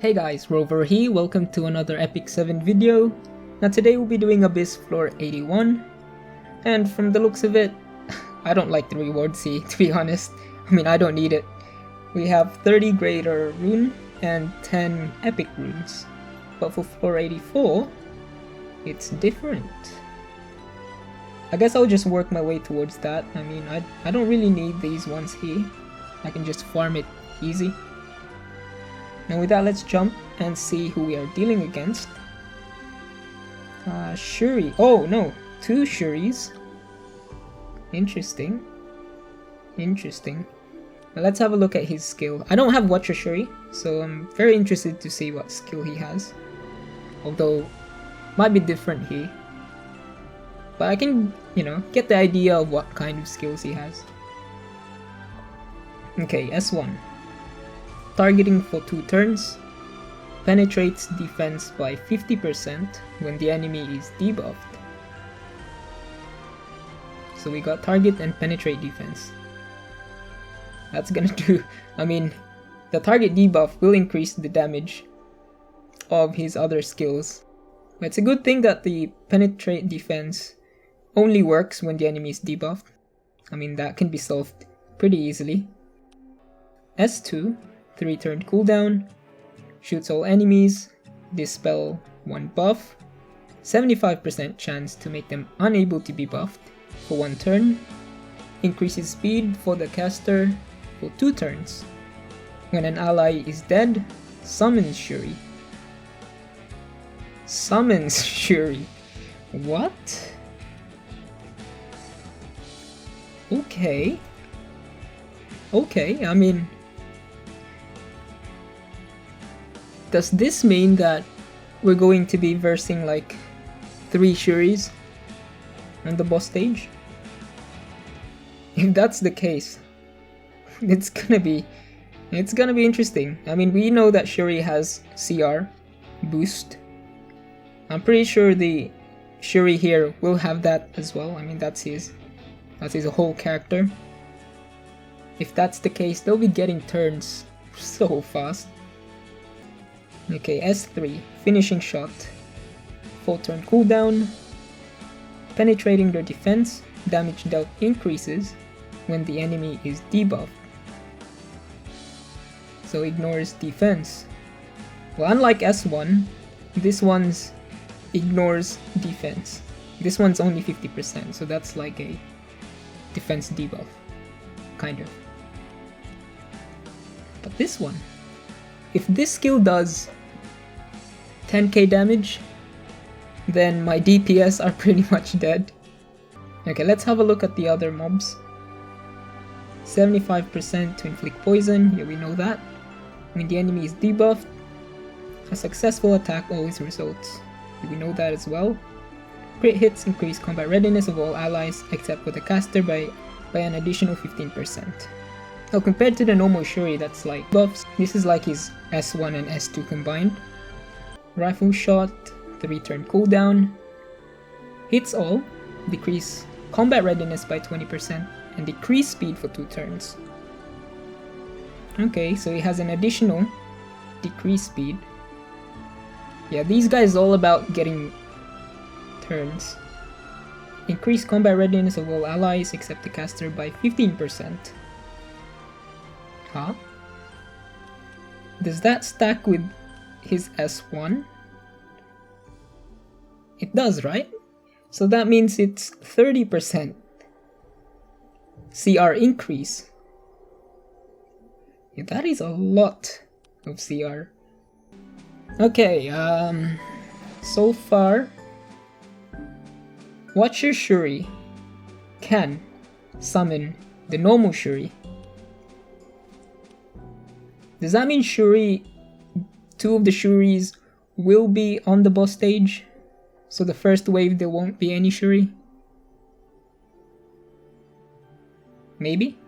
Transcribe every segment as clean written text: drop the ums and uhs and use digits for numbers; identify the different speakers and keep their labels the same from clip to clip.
Speaker 1: Hey guys, Rover here, welcome to another Epic 7 video. Now today we'll be doing Abyss Floor 81, and from the looks of it, I don't like the rewards here, to be honest. I mean, I don't need it. We have 30 greater rune and 10 epic runes, but for Floor 84, it's different. I guess I'll just work my way towards that. I mean, I don't really need these ones here. I can just farm it easy. Now with that, let's jump and see who we are dealing against. Shuri. Oh no, 2 Shuris. Interesting. Now let's have a look at his skill. I don't have Watcher Shuri, so I'm very interested to see what skill he has. Although, might be different here. But I can, get the idea of what kind of skills he has. Okay, S1. Targeting for 2 turns. Penetrates defense by 50% when the enemy is debuffed. So we got target and penetrate defense. That's gonna do, the target debuff will increase the damage of his other skills. But it's a good thing that the penetrate defense only works when the enemy is debuffed. That can be solved pretty easily. S2, 3-turn cooldown, shoots all enemies, dispel 1 buff, 75% chance to make them unable to be buffed for 1 turn, increases speed for the caster for 2 turns. When an ally is dead, summons Shuri. Summons Shuri. What? Okay, does this mean that we're going to be versing like 3 Shuris on the boss stage? If that's the case, it's gonna be interesting. We know that Shuri has CR boost. I'm pretty sure the Shuri here will have that as well. That's his whole character. If that's the case, they'll be getting turns so fast. Okay, S3, finishing shot, 4-turn cooldown, penetrating their defense, damage dealt increases when the enemy is debuffed. So ignores defense. Well, unlike S1, this one's ignores defense. This one's only 50%, so that's like a defense debuff, kind of. But this one, if this skill does 10k damage, then my DPS are pretty much dead. Okay, let's have a look at the other mobs. 75% to inflict poison, yeah, we know that. When the enemy is debuffed, a successful attack always results. We know that as well. Crit hits increase combat readiness of all allies except for the caster by an additional 15%. Now compared to the normal Shuri that's like buffs, this is like his S1 and S2 combined. Rifle shot, 3-turn cooldown, hits all, decrease combat readiness by 20%, and decrease speed for 2 turns. Okay, so he has an additional decrease speed. Yeah, these guys all about getting turns. Increase combat readiness of all allies except the caster by 15%. Huh? Does that stack with his S1? It does, right? So that means it's 30% CR increase. Yeah, that is a lot of CR. Okay, so far, Watcher Shuri can summon the normal Shuri. Does that mean 2 of the Shuris will be on the boss stage? So the first wave there won't be any Shuri? Maybe?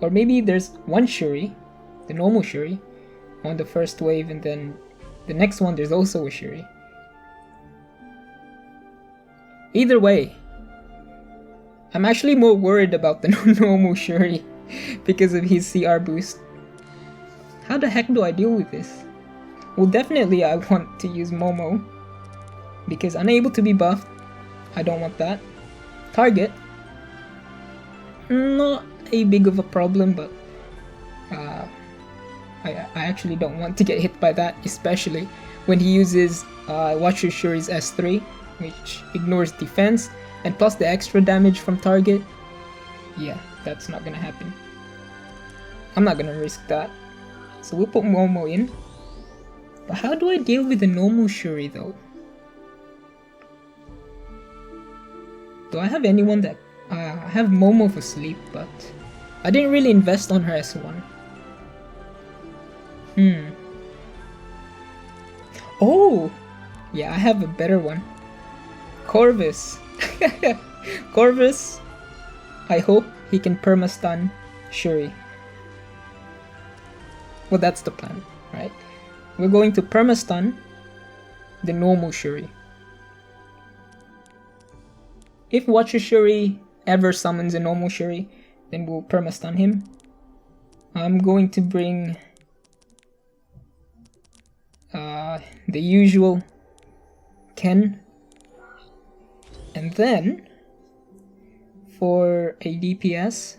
Speaker 1: Or maybe there's 1 Shuri, the normal Shuri, on the first wave, and then the next one there's also a Shuri. Either way, I'm actually more worried about the normal Shuri because of his CR boost. how the heck do I deal with this? Well, definitely I want to use Momo, because unable to be buffed, I don't want that. Target, not a big of a problem, but I actually don't want to get hit by that, especially when he uses Watcher Shuri's S3, which ignores defense, and plus the extra damage from target. Yeah, that's not gonna happen. I'm not gonna risk that. So we'll put Momo in. But how do I deal with the normal Shuri though? Do I have anyone that... I have Momo for sleep, but I didn't really invest on her S1. Oh! Yeah, I have a better one. Corvus. Corvus. I hope he can perma-stun Shuri. Well, that's the plan, right? We're going to perma-stun the normal Shuri. If Watcher Shuri ever summons a normal Shuri, then we'll perma-stun him. I'm going to bring the usual Ken. And then, for a DPS,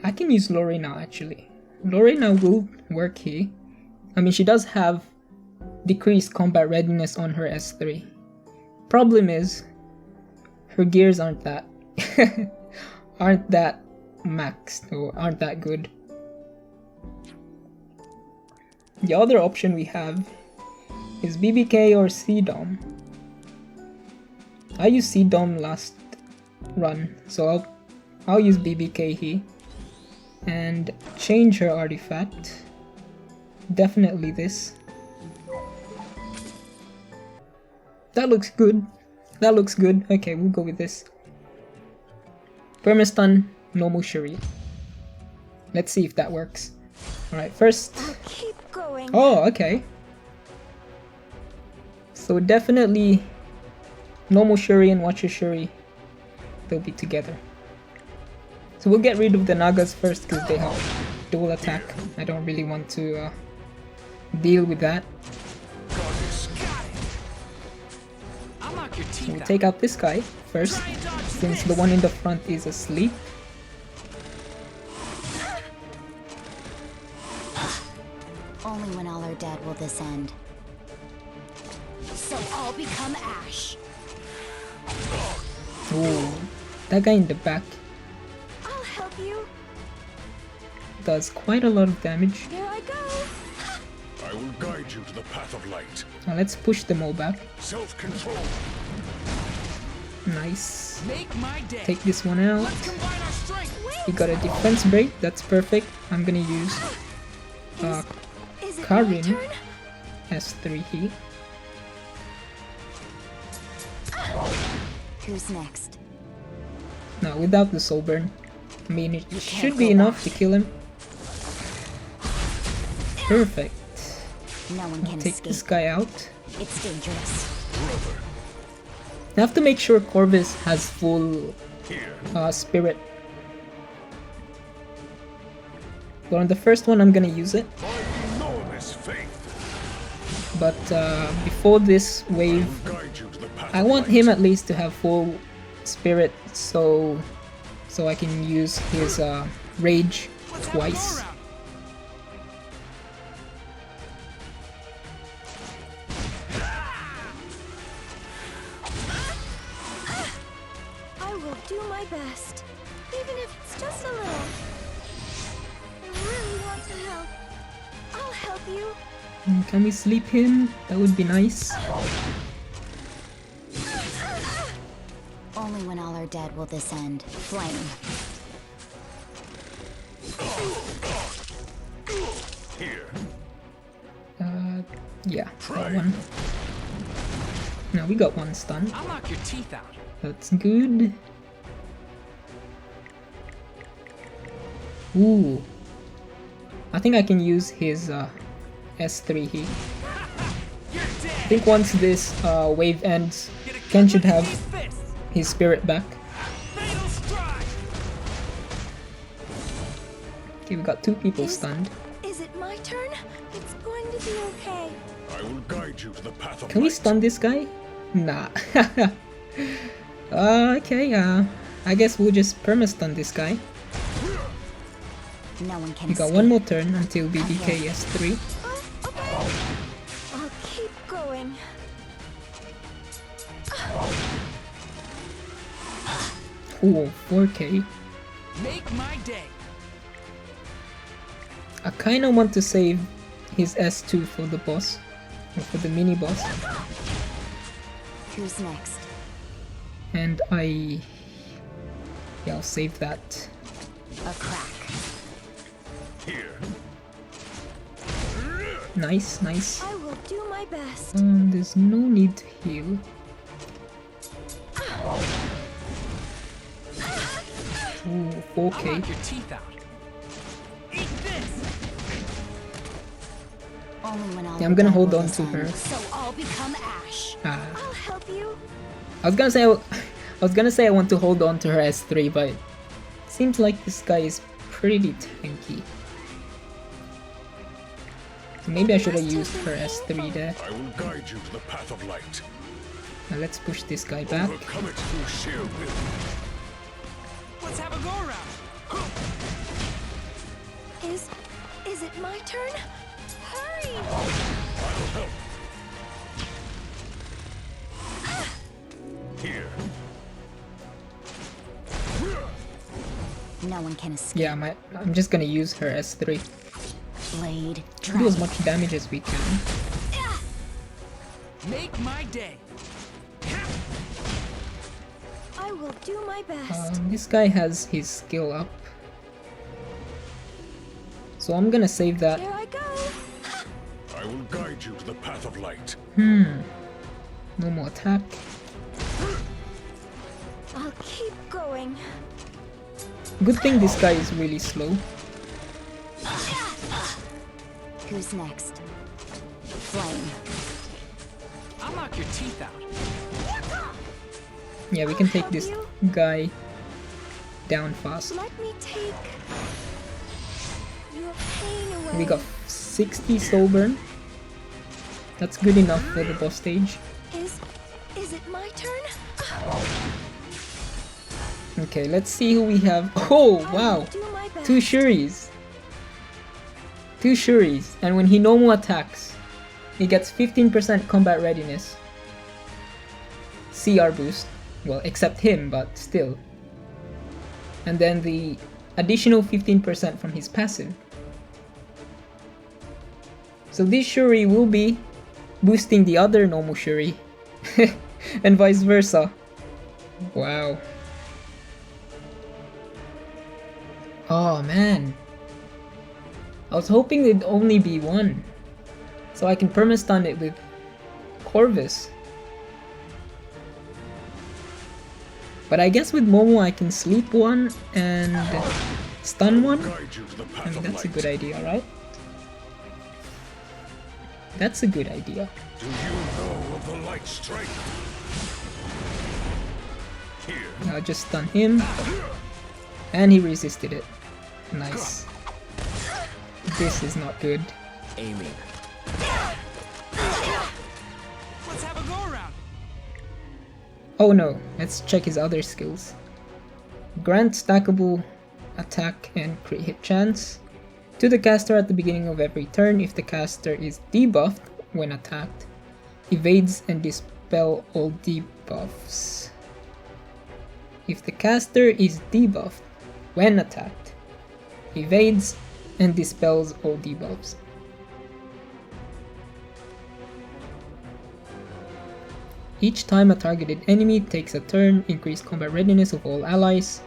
Speaker 1: I can use Lorena actually. Lorena will work here. I mean, she does have decreased combat readiness on her S3. Problem is, her gears aren't that maxed or aren't that good. The other option we have is BBK or C-Dom. I used C-Dom last run, so I'll use BBK here and change her artifact. Definitely this. That looks good. That looks good. Okay, we'll go with this. Perma-stun, normal Shuri. Let's see if that works. Alright, first...
Speaker 2: Keep going.
Speaker 1: Oh, okay. So definitely normal Shuri and Watcher Shuri, they'll be together. So we'll get rid of the Nagas first because they have dual attack. I don't really want to deal with that. So we'll take out this guy first, since the one in the front is asleep.
Speaker 2: Only when all are dead will this end. So I'll become ash.
Speaker 1: Ooh, that guy in the back
Speaker 2: I'll help you.
Speaker 1: does quite a lot of damage.
Speaker 2: Here I go.
Speaker 3: I will guide you to the path of light.
Speaker 1: Now let's push them all back.
Speaker 3: Self-control.
Speaker 1: Nice.
Speaker 4: Make my day.
Speaker 1: Take this one out.
Speaker 4: Let's combine our strength.
Speaker 1: He got a defense break, that's perfect. I'm gonna use
Speaker 2: Is it my
Speaker 1: Karin
Speaker 2: turn?
Speaker 1: S3 here.
Speaker 2: Who's next?
Speaker 1: Now without the soul burn, I mean it should
Speaker 2: can't
Speaker 1: be
Speaker 2: go
Speaker 1: enough
Speaker 2: back.
Speaker 1: to kill him. Perfect.
Speaker 2: No one can
Speaker 1: Take
Speaker 2: escape.
Speaker 1: this guy out.
Speaker 2: It's dangerous.
Speaker 3: Brother,
Speaker 1: I have to make sure Corvus has full
Speaker 3: here.
Speaker 1: spirit. But on the first one I'm gonna use it.
Speaker 3: My enormous faith.
Speaker 1: But before this wave,
Speaker 3: Guide you to the path
Speaker 1: I
Speaker 3: of
Speaker 1: want
Speaker 3: light.
Speaker 1: him at least to have full spirit, so I can use his rage
Speaker 4: Let's have a
Speaker 1: twice.
Speaker 4: go-around.
Speaker 2: I will do my best, even if it's just a little. I really want to help. I'll help you.
Speaker 1: Can we sleep him? That would be nice.
Speaker 2: Only when all are dead will this end. Flame.
Speaker 3: Here.
Speaker 1: Yeah, that one. No, we got one stun.
Speaker 4: I'll knock your teeth out.
Speaker 1: That's good. Ooh. I think I can use his S3 here.
Speaker 4: You're
Speaker 1: I
Speaker 4: dead.
Speaker 1: think once this wave ends,
Speaker 4: Get a good
Speaker 1: Ken should
Speaker 4: look at
Speaker 1: have
Speaker 4: these fists.
Speaker 1: his spirit back.
Speaker 4: Fatal strike.
Speaker 1: Okay, we got two people stunned.
Speaker 2: Is my turn? It's going to be okay.
Speaker 3: I will guide you to the path of
Speaker 1: Can we
Speaker 3: light.
Speaker 1: stun this guy? Nah. Okay, I guess we'll just perma-stun this guy.
Speaker 5: No one can
Speaker 1: We got
Speaker 5: escape.
Speaker 1: one more turn until BDK S3.
Speaker 2: Oh, okay. I'll keep going.
Speaker 1: Ooh, 4K.
Speaker 4: Make my day.
Speaker 1: I kinda want to save his S2 for the boss. Or for the mini boss.
Speaker 5: Who's next?
Speaker 1: And yeah, I'll save that.
Speaker 5: A crack.
Speaker 3: Here.
Speaker 1: Nice, nice.
Speaker 2: I will do my best.
Speaker 1: There's no need to heal. Ooh,
Speaker 4: I'll
Speaker 1: 4K.
Speaker 4: knock your teeth out. Eat this.
Speaker 5: Only when all
Speaker 1: Yeah, I'm
Speaker 5: the
Speaker 1: gonna
Speaker 5: dead
Speaker 1: hold
Speaker 5: will
Speaker 1: on to
Speaker 5: descend,
Speaker 1: her.
Speaker 5: So I'll become ash.
Speaker 2: I'll help you.
Speaker 1: I was gonna say I want to hold on to her S3, but it seems like this guy is pretty tanky. So maybe I should have used her S3 there.
Speaker 3: I will guide you to the path of light.
Speaker 1: Now let's push this guy back.
Speaker 3: Overcome it through sheer will.
Speaker 4: Let's have a go around.
Speaker 2: Is it my turn? Hurry!
Speaker 3: I'll help. Here.
Speaker 5: No one can escape.
Speaker 1: Yeah, I'm just gonna use her S3.
Speaker 5: Blade,
Speaker 1: Do as
Speaker 5: drag.
Speaker 1: much damage as we can.
Speaker 4: Make my day.
Speaker 2: I will do my best.
Speaker 1: This guy has his skill up. So I'm gonna save that.
Speaker 2: Here I go.
Speaker 3: I will guide you to the path of light.
Speaker 1: No more attack.
Speaker 2: I'll keep going.
Speaker 1: Good thing this guy is really slow.
Speaker 5: Who's next? Flame.
Speaker 4: I'll knock your teeth out.
Speaker 1: Yeah, we can take this guy down fast.
Speaker 2: Let me take your pain away.
Speaker 1: We got 60 soul burn. That's good enough for the boss stage.
Speaker 2: Is it my turn?
Speaker 1: Okay, let's see who we have. Oh,
Speaker 2: I
Speaker 1: wow!
Speaker 2: will do my best.
Speaker 1: 2 Shuris. 2 Shuris. And when he normal attacks, he gets 15% combat readiness. CR boost. Well, except him, but still. And then the additional 15% from his passive. So this Shuri will be boosting the other normal Shuri. And vice versa. Wow. Oh man. I was hoping it'd only be one. So I can perma-stun it with Corvus. But I guess with Momo I can sleep one and stun one.
Speaker 3: Guide you to the path
Speaker 1: I mean,
Speaker 3: of
Speaker 1: that's a
Speaker 3: light.
Speaker 1: good idea, right? That's a good idea.
Speaker 3: Do you know of the light strength? Here.
Speaker 1: I'll just stun him. And he resisted it. Nice. This is not good.
Speaker 4: Aiming. Let's have a go around.
Speaker 1: Oh no, let's check his other skills. Grant stackable attack and crit hit chance to the caster at the beginning of every turn if the caster is debuffed when attacked. Evades and dispel all debuffs. If the caster is debuffed when attacked, evades and dispels all debuffs. Each time a targeted enemy takes a turn, increase combat readiness of all allies.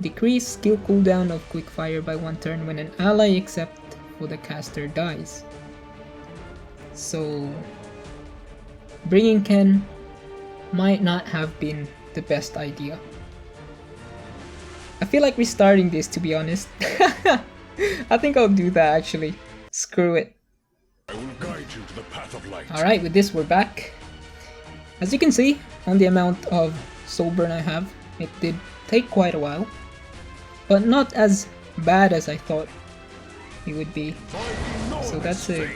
Speaker 1: Decrease skill cooldown of quickfire by 1 turn when an ally except for the caster dies. So bringing Ken might not have been the best idea. I feel like restarting this, to be honest. I think I'll do that actually. Screw it.
Speaker 3: I will guide you to the path of light.
Speaker 1: Alright, with this we're back. As you can see, on the amount of soul burn I have, it did take quite a while. But not as bad as I thought it would be.
Speaker 3: By the
Speaker 1: so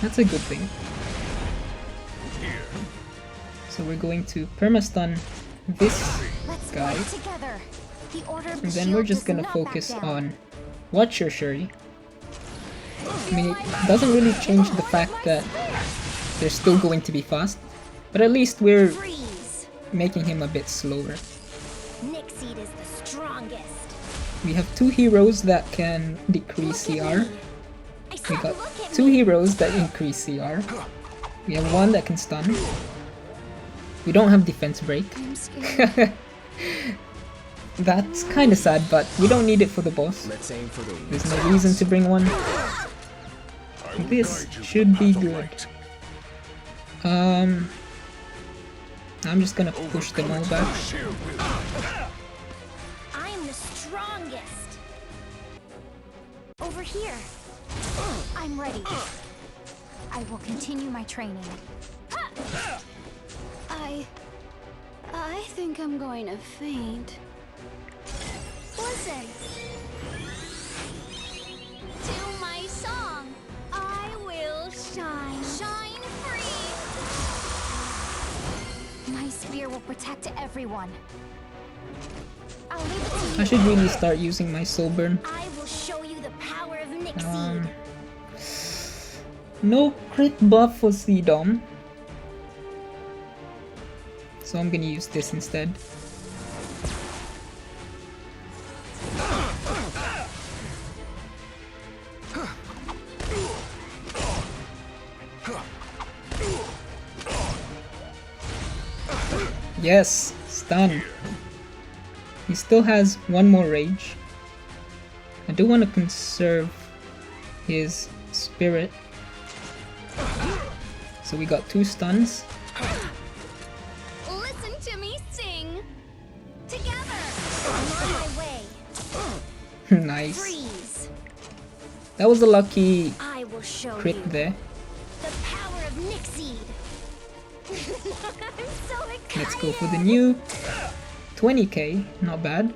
Speaker 1: that's a good thing. So we're going to permastun this
Speaker 5: Let's
Speaker 1: guy,
Speaker 5: fight together. The order of the
Speaker 1: and then we're
Speaker 5: shield
Speaker 1: just
Speaker 5: does
Speaker 1: gonna
Speaker 5: not back
Speaker 1: focus
Speaker 5: down.
Speaker 1: on Watch Your Shuri. I mean, it doesn't really change the fact that they're still going to be fast, but at least we're
Speaker 2: Freeze.
Speaker 1: making him a bit slower.
Speaker 2: Nixie is the strongest.
Speaker 1: We have 2 heroes that can decrease
Speaker 2: Look
Speaker 1: CR.
Speaker 2: at me. I
Speaker 1: We
Speaker 2: said
Speaker 1: got
Speaker 2: look at
Speaker 1: 2
Speaker 2: me.
Speaker 1: heroes that increase CR. We have 1 that can stun. We don't have defense break.
Speaker 2: I'm scared.
Speaker 1: That's kinda sad, but we don't need it for the boss.
Speaker 4: Let's aim for the
Speaker 1: There's no reason to bring one.
Speaker 3: I will
Speaker 1: This
Speaker 3: guide you to
Speaker 1: should
Speaker 3: the
Speaker 1: be
Speaker 3: path of
Speaker 1: good.
Speaker 3: light.
Speaker 1: I'm just gonna push them all
Speaker 3: Overcome
Speaker 1: back.
Speaker 3: the shield with
Speaker 2: I'm the strongest.
Speaker 5: Over here. I'm ready. I will continue my training.
Speaker 2: I think I'm going to faint. Listen. To my song. I will shine. Shine free.
Speaker 5: My spear will protect everyone. I'll leave it to you.
Speaker 1: I should really start using my soul burn.
Speaker 2: I will show you the power of Nixie.
Speaker 1: No crit buff for C-Dom. So I'm gonna use this instead. Yes, stun. He still has 1 more rage. I do want to conserve his spirit. So we got 2 stuns.
Speaker 2: Listen to me sing. Together. I'm on my way.
Speaker 1: Nice.
Speaker 2: Freeze.
Speaker 1: That was a lucky
Speaker 2: I will show
Speaker 1: crit
Speaker 2: you
Speaker 1: there.
Speaker 2: the power of Nixie. I'm so excited.
Speaker 1: Let's go for the new 20k. Not bad.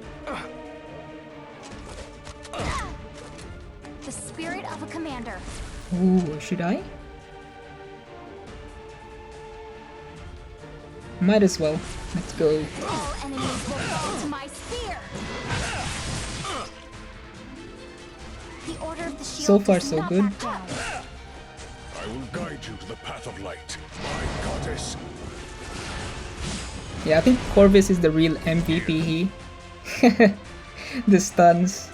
Speaker 5: The spirit of a commander.
Speaker 1: Ooh, should I? Might as well. Let's go.
Speaker 5: All enemies will fall to my spear. The order of the shield
Speaker 1: So far,
Speaker 5: does
Speaker 1: so
Speaker 5: not
Speaker 1: good.
Speaker 5: back down.
Speaker 3: I will guide you to the path of light, my goddess.
Speaker 1: Yeah, I think Corvus is the real MVP here. The stuns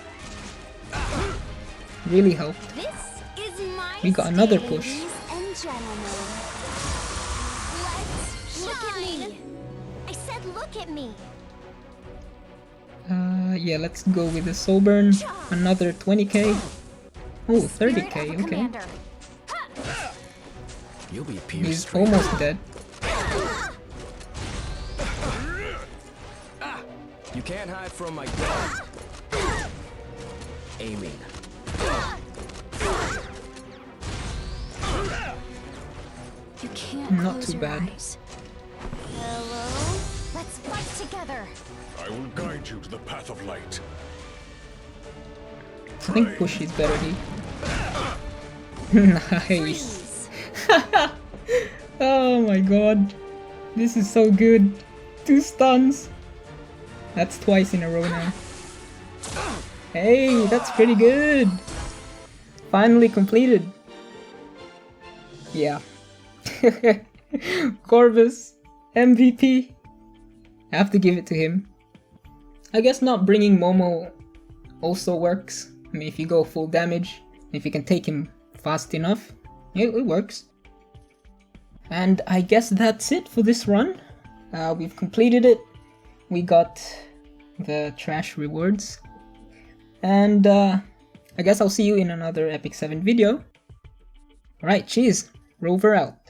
Speaker 1: really helped.
Speaker 2: This is my
Speaker 1: We got another
Speaker 2: stage.
Speaker 1: push.
Speaker 2: Ladies and gentlemen, let's look at me. I said look at me.
Speaker 1: Yeah, let's go with the soul burn. Another 20k. Oh,
Speaker 5: Spirit
Speaker 1: 30k,
Speaker 5: of a
Speaker 1: okay.
Speaker 5: commander.
Speaker 4: You'll be
Speaker 1: He's
Speaker 4: pierced.
Speaker 1: almost dead.
Speaker 4: You can't hide from my gun. Aiming.
Speaker 5: You can't
Speaker 1: Not
Speaker 5: close
Speaker 1: too
Speaker 5: your
Speaker 1: bad.
Speaker 5: eyes.
Speaker 2: Hello?
Speaker 5: Let's fight together.
Speaker 3: I will guide you to the path of light.
Speaker 1: I think push is better here. Nice.
Speaker 2: Freeze.
Speaker 1: Oh my god. This is so good. 2 stuns. That's twice in a row now. Hey, that's pretty good. Finally completed. Yeah. Corvus, MVP. I have to give it to him. I guess not bringing Momo also works. I mean, if you go full damage, if you can take him fast enough, it works. And I guess that's it for this run. We've completed it. We got the trash rewards. And I guess I'll see you in another Epic 7 video. Alright, cheers. Rover out.